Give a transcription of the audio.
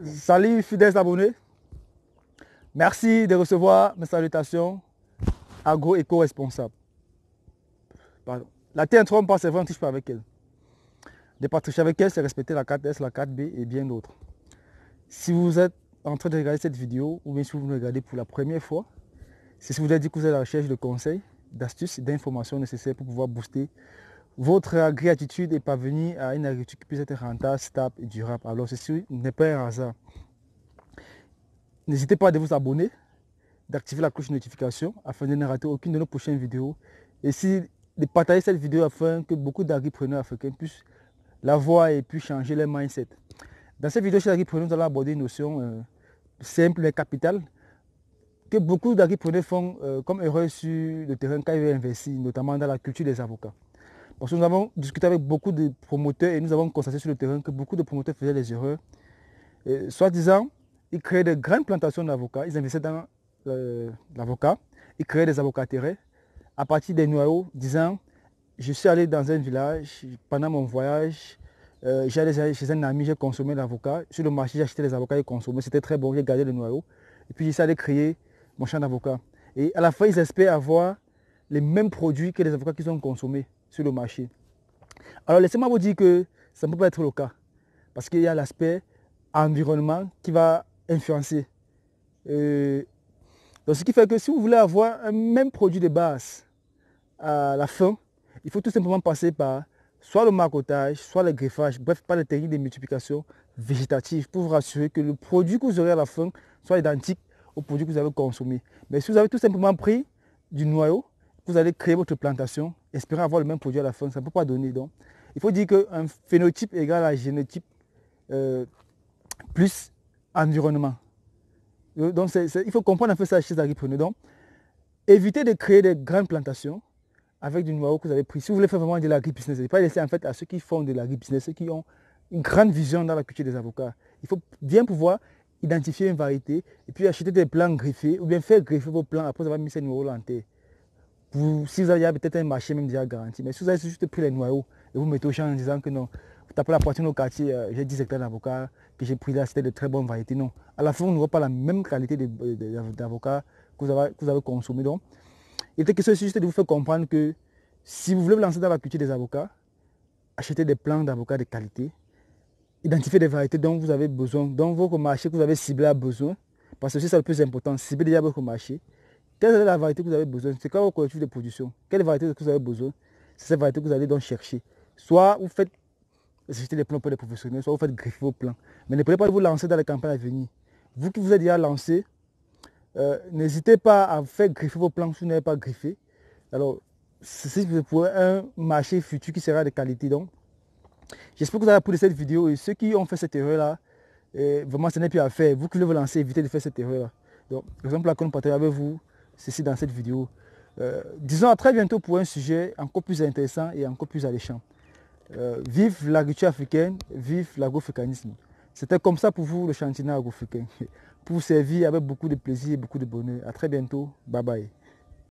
Salut fidèles abonnés, merci de recevoir mes salutations agro-éco-responsable. La terre ne trompe pas, c'est vrai, on ne touche pas avec elle. De partager avec elle, c'est respecter la 4S, la 4B et bien d'autres. Si vous êtes en train de regarder cette vidéo, ou bien si vous me regardez pour la première fois, c'est si vous avez dit que vous êtes à la recherche de conseils, d'astuces et d'informations nécessaires pour pouvoir booster votre agri-attitude et parvenir à une agriculture qui puisse être rentable, stable et durable. Alors ceci n'est pas un hasard. N'hésitez pas à vous abonner, d'activer la cloche de notification afin de ne rater aucune de nos prochaines vidéos. Et si de partager cette vidéo afin que beaucoup d'agripreneurs africains puissent la voir et puissent changer leur mindset. Dans cette vidéo chez l'agripreneur, nous allons aborder une notion simple mais capitale que beaucoup d'agripreneurs font comme erreur sur le terrain quand ils veulent investir, notamment dans la culture des avocats. Parce que nous avons discuté avec beaucoup de promoteurs et nous avons constaté sur le terrain que beaucoup de promoteurs faisaient des erreurs. Soi-disant, ils créaient de grandes plantations d'avocats, ils investissaient dans l'avocat, ils créaient des avocats terrestres à partir des noyaux, disant je suis allé dans un village, pendant mon voyage, j'allais chez un ami, j'ai consommé l'avocat, sur le marché j'ai acheté les avocats et consommé, c'était très bon, j'ai gardé le noyau, et puis j'ai allé créer mon champ d'avocat. Et à la fin, ils espèrent avoir les mêmes produits que les avocats qu'ils ont consommés sur le marché. Alors laissez-moi vous dire que ça ne peut pas être le cas, parce qu'il y a l'aspect environnement qui va influencer. Donc ce qui fait que si vous voulez avoir un même produit de base à la fin, il faut tout simplement passer par soit le marcottage, soit le greffage, bref, par les techniques de multiplication végétative pour vous rassurer que le produit que vous aurez à la fin soit identique au produit que vous avez consommé. Mais si vous avez tout simplement pris du noyau, vous allez créer votre plantation, espérant avoir le même produit à la fin, ça ne peut pas donner. Donc, il faut dire qu'un phénotype égale à génotype plus environnement. Donc, il faut comprendre un peu ça chez les agripreneurs. Donc, évitez de créer des grandes plantations avec du noyau que vous avez pris. Si vous voulez faire vraiment de l'agri-business, il ne faut pas laisser en fait à ceux qui font de l'agri-business, ceux qui ont une grande vision dans la culture des avocats. Il faut bien pouvoir identifier une variété et puis acheter des plants griffés ou bien faire greffer vos plants après avoir mis ces noyaux en terre. Si vous avez peut-être un marché même déjà garanti, mais si vous avez juste pris les noyaux et vous mettez au champ en disant que non, vous tapez la poitrine au quartier, j'ai 10 hectares d'avocats que j'ai pris là, c'était de très bonnes variétés. Non, à la fin, vous n'aurez pas la même qualité d'avocats que vous avez consommé. Donc, il était question juste de vous faire comprendre que si vous voulez vous lancer dans la culture des avocats, achetez des plants d'avocats de qualité, identifiez des variétés dont vous avez besoin, dont votre marché que vous avez ciblé a besoin, parce que c'est ça le plus important, cibler déjà votre marché. Quelle est la variété que vous avez besoin? C'est quoi votre collectif de production? Quelle variété que vous avez besoin? C'est cette variété que vous allez donc chercher. Soit vous faites acheter des plants pour les professionnels, soit vous faites greffer vos plants. Mais ne pouvez pas vous lancer dans les campagnes à venir. Vous qui vous êtes déjà lancé, n'hésitez pas à faire greffer vos plants si vous n'avez pas griffé. Alors, c'est pour un marché futur qui sera de qualité. Donc, j'espère que vous avez appris de cette vidéo et ceux qui ont fait cette erreur-là, vraiment, ce n'est plus à faire. Vous qui voulez vous lancer, évitez de faire cette erreur-là. Donc, par exemple, là, qu'on partage avec vous ceci dans cette vidéo. Disons à très bientôt pour un sujet encore plus intéressant et encore plus alléchant. Vive l'agriculture africaine, vive l'agroafricanisme. C'était comme ça pour vous le chantinet agroafricain. Pour vous servir avec beaucoup de plaisir et beaucoup de bonheur. À très bientôt. Bye bye.